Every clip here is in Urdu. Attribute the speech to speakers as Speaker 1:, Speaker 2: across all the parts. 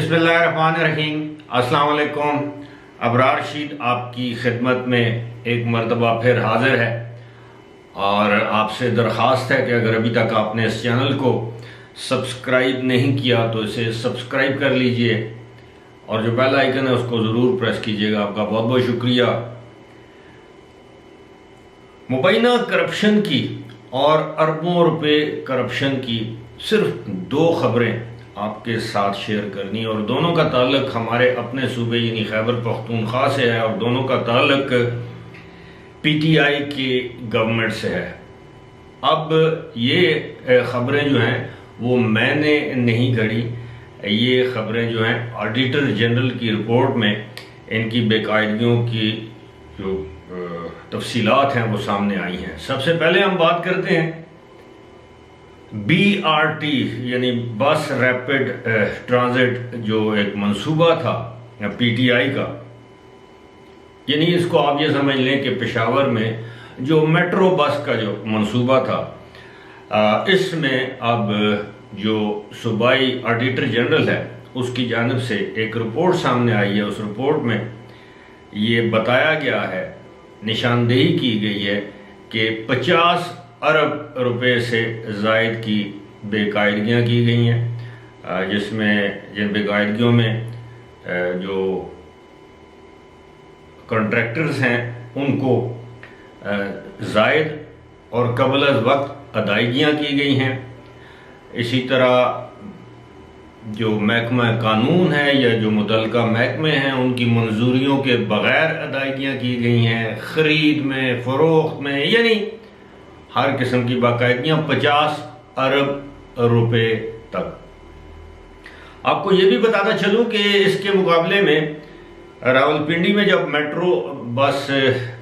Speaker 1: بسم اللہ الرحمن الرحیم۔ السلام علیکم۔ ابرار رشید آپ کی خدمت میں ایک مرتبہ پھر حاضر ہے اور آپ سے درخواست ہے کہ اگر ابھی تک آپ نے اس چینل کو سبسکرائب نہیں کیا تو اسے سبسکرائب کر لیجئے اور جو بیل آئیکن ہے اس کو ضرور پریس کیجئے گا۔ آپ کا بہت بہت شکریہ۔ مبینہ کرپشن کی اور اربوں روپے کرپشن کی صرف دو خبریں آپ کے ساتھ شیئر کرنی اور دونوں کا تعلق ہمارے اپنے صوبے یعنی خیبر پختونخوا سے ہے اور دونوں کا تعلق پی ٹی آئی کی گورنمنٹ سے ہے۔ اب یہ خبریں جو ہیں وہ میں نے نہیں گھڑی، یہ خبریں جو ہیں آڈیٹر جنرل کی رپورٹ میں ان کی بے قاعدگیوں کی جو تفصیلات ہیں وہ سامنے آئی ہیں۔ سب سے پہلے ہم بات کرتے ہیں BRT یعنی بس ریپڈ ٹرانزٹ جو ایک منصوبہ تھا پی ٹی آئی کا، یعنی اس کو آپ یہ سمجھ لیں کہ پشاور میں جو میٹرو بس کا جو منصوبہ تھا، اس میں اب جو صوبائی آڈیٹر جنرل ہے اس کی جانب سے ایک رپورٹ سامنے آئی ہے۔ اس رپورٹ میں یہ بتایا گیا ہے، نشاندہی کی گئی ہے کہ 50 ارب روپے سے زائد کی بے قاعدگیاں کی گئی ہیں، جس میں جن بے قاعدگیوں میں جو کنٹریکٹرز ہیں ان کو زائد اور قبل از وقت ادائیگیاں کی گئی ہیں۔ اسی طرح جو محکمہ قانون ہے یا جو متعلقہ محکمے ہیں ان کی منظوریوں کے بغیر ادائیگیاں کی گئی ہیں، خرید میں، فروخت میں، یعنی ہر قسم کی باقاعدگیاں 50 ارب روپے تک۔ آپ کو یہ بھی بتاتا چلوں کہ اس کے مقابلے میں راولپنڈی میں جب میٹرو بس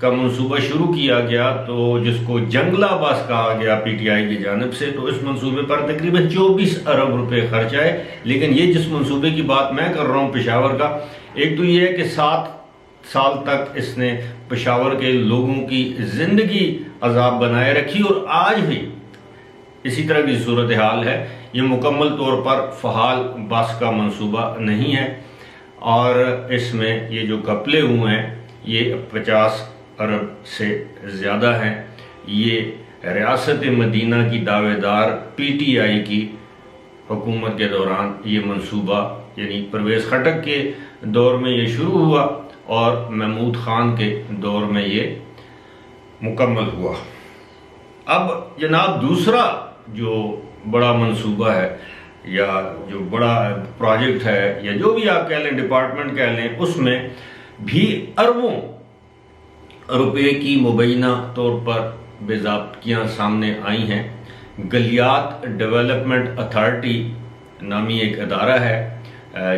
Speaker 1: کا منصوبہ شروع کیا گیا تو جس کو جنگلہ بس کہا گیا پی ٹی آئی کی جانب سے، تو اس منصوبے پر تقریباً 24 ارب روپے خرچ آئے۔ لیکن یہ جس منصوبے کی بات میں کر رہا ہوں پشاور کا، ایک تو یہ ہے کہ 7 سال تک اس نے پشاور کے لوگوں کی زندگی عذاب بنائے رکھی اور آج بھی اسی طرح کی صورتحال ہے۔ یہ مکمل طور پر فعال بس کا منصوبہ نہیں ہے اور اس میں یہ جو گھپلے ہوئے ہیں یہ 50 ارب سے زیادہ ہیں۔ یہ ریاست مدینہ کی دعوے دار پی ٹی آئی کی حکومت کے دوران یہ منصوبہ یعنی پرویز خٹک کے دور میں یہ شروع ہوا اور محمود خان کے دور میں یہ مکمل ہوا۔ اب جناب دوسرا جو بڑا منصوبہ ہے یا جو بڑا پروجیکٹ ہے یا جو بھی آپ کہہ لیں، ڈپارٹمنٹ کہہ لیں، اس میں بھی اربوں روپے کی مبینہ طور پر بے ضابطگیاں سامنے آئی ہیں۔ گلیات ڈیولپمنٹ اتھارٹی نامی ایک ادارہ ہے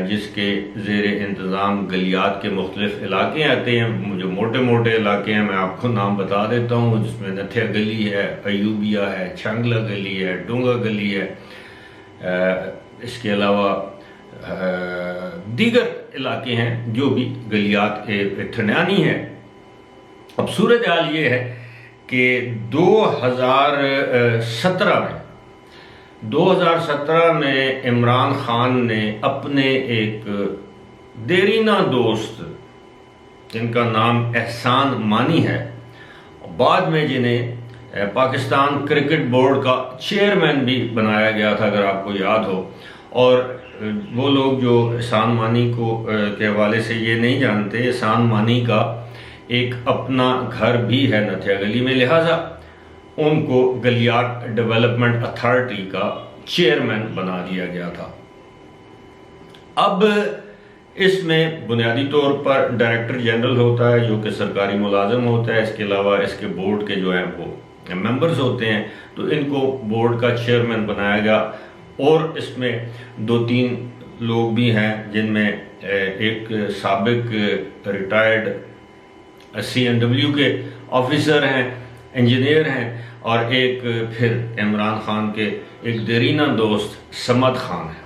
Speaker 1: جس کے زیر انتظام گلیات کے مختلف علاقے آتے ہیں، جو موٹے موٹے علاقے ہیں، میں آپ کو نام بتا دیتا ہوں، جس میں نتھیا گلی ہے، ایوبیہ ہے، چھنگلہ گلی ہے، ڈونگا گلی ہے، اس کے علاوہ دیگر علاقے ہیں جو بھی گلیات ٹھنیانی ہے۔ اب صورتحال یہ ہے کہ 2017 میں عمران خان نے اپنے ایک دیرینہ دوست جن کا نام احسان مانی ہے، بعد میں جنہیں پاکستان کرکٹ بورڈ کا چیئرمین بھی بنایا گیا تھا اگر آپ کو یاد ہو، اور وہ لوگ جو احسان مانی کو کے حوالے سے یہ نہیں جانتے، احسان مانی کا ایک اپنا گھر بھی ہے نتھیا گلی میں، لہٰذا ان کو گلیات ڈیولپمنٹ اتھارٹی کا چیئرمین بنا دیا گیا تھا۔ اب اس میں بنیادی طور پر ڈائریکٹر جنرل ہوتا ہے جو کہ سرکاری ملازم ہوتا ہے، اس کے علاوہ اس کے بورڈ کے جو ہیں وہ ممبرز ہوتے ہیں، تو ان کو بورڈ کا چیئرمین بنایا گیا اور اس میں 2-3 لوگ بھی ہیں جن میں ایک سابق ریٹائرڈ CNW کے آفیسر ہیں، انجینئر ہیں، اور ایک پھر عمران خان کے ایک دیرینہ دوست سمد خان ہے۔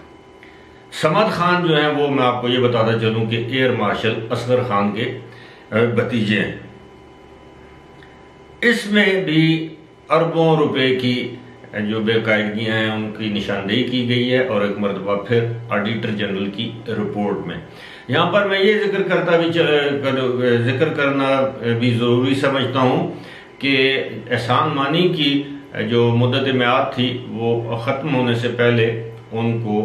Speaker 1: سمد خان جو ہیں وہ میں آپ کو یہ بتاتا چلوں کہ ایئر مارشل اصغر خان کے بھتیجے ہیں۔ اس میں بھی اربوں روپے کی جو بے قاعدگیاں ہیں ان کی نشاندہی کی گئی ہے، اور ایک مرتبہ پھر آڈیٹر جنرل کی رپورٹ میں۔ یہاں پر میں یہ ذکر کرنا بھی ضروری سمجھتا ہوں کہ احسان مانی کی جو مدت میعاد تھی وہ ختم ہونے سے پہلے ان کو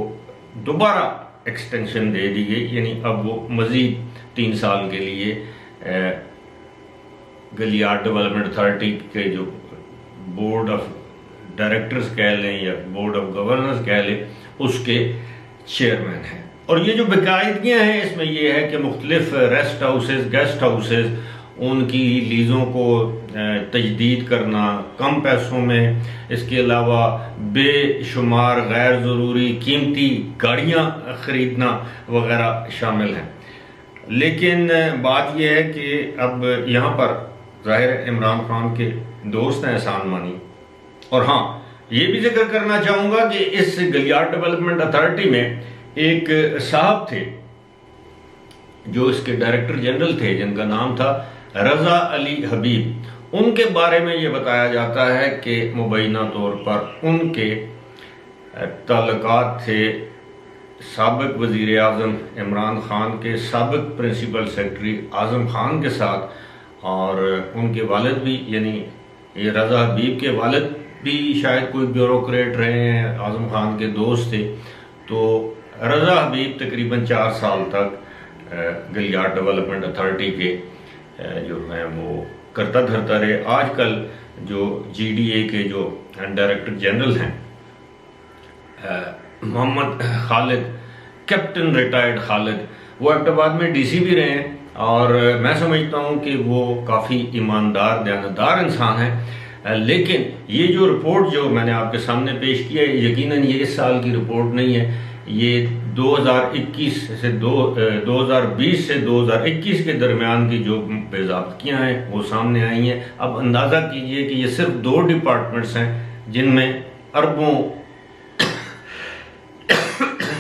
Speaker 1: دوبارہ ایکسٹینشن دے دی گئی، یعنی اب وہ مزید 3 سال کے لیے گلیاڈ ڈیولپمنٹ اتھارٹی کے جو بورڈ آف ڈائریکٹرز کہہ لیں یا بورڈ آف گورنرز کہہ لیں اس کے چیئرمین ہیں۔ اور یہ جو باقاعدگیاں ہیں اس میں یہ ہے کہ مختلف ریسٹ ہاؤسز، گیسٹ ہاؤسز، ان کی لیزوں کو تجدید کرنا کم پیسوں میں، اس کے علاوہ بے شمار غیر ضروری قیمتی گاڑیاں خریدنا وغیرہ شامل ہیں۔ لیکن بات یہ ہے کہ اب یہاں پر ظاہر عمران خان کے دوست ہیں احسان مانی، اور ہاں یہ بھی ذکر کرنا چاہوں گا کہ اس گلیاڈ ڈیولپمنٹ اتھارٹی میں ایک صاحب تھے جو اس کے ڈائریکٹر جنرل تھے، جن کا نام تھا رضا علی حبیب۔ ان کے بارے میں یہ بتایا جاتا ہے کہ مبینہ طور پر ان کے تعلقات تھے سابق وزیر اعظم عمران خان کے سابق پرنسپل سیکرٹری اعظم خان کے ساتھ، اور ان کے والد بھی، یعنی یہ رضا حبیب کے والد بھی شاید کوئی بیوروکریٹ رہے ہیں، اعظم خان کے دوست تھے۔ تو رضا حبیب تقریباً 4 سال تک گلیاڈ ڈیولپمنٹ اتھارٹی کے جو ہیں وہ کرتا دھرتا رہے۔ آج کل جو جی ڈی اے کے جو ڈائریکٹر جنرل ہیں محمد خالد، کیپٹن ریٹائرڈ خالد، وہ ایبٹ آباد میں ڈی سی بھی رہے ہیں، اور میں سمجھتا ہوں کہ وہ کافی ایماندار، دیانتدار انسان ہیں۔ لیکن یہ جو رپورٹ جو میں نے آپ کے سامنے پیش کیا ہے، یقیناً یہ اس سال کی رپورٹ نہیں ہے، یہ 2020 سے 2021 کے درمیان کی جو بے ضابطگیاں ہیں وہ سامنے آئی ہیں۔ اب اندازہ کیجئے کہ یہ صرف 2 ڈپارٹمنٹس ہیں جن میں اربوں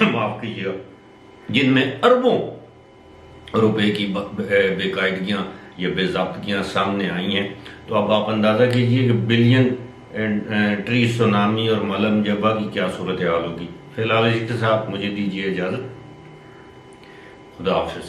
Speaker 1: معاف کیجیے گا، جن میں اربوں روپے کی بے قاعدگیاں یا بے ضابطگیاں سامنے آئی ہیں۔ تو اب آپ اندازہ کیجئے کہ بلین ٹری سونامی اور ملم جبہ کی کیا صورتحال ہوگی۔ فی الحال اسی کے ساتھ مجھے دیجیے اجازت، خدا حافظ۔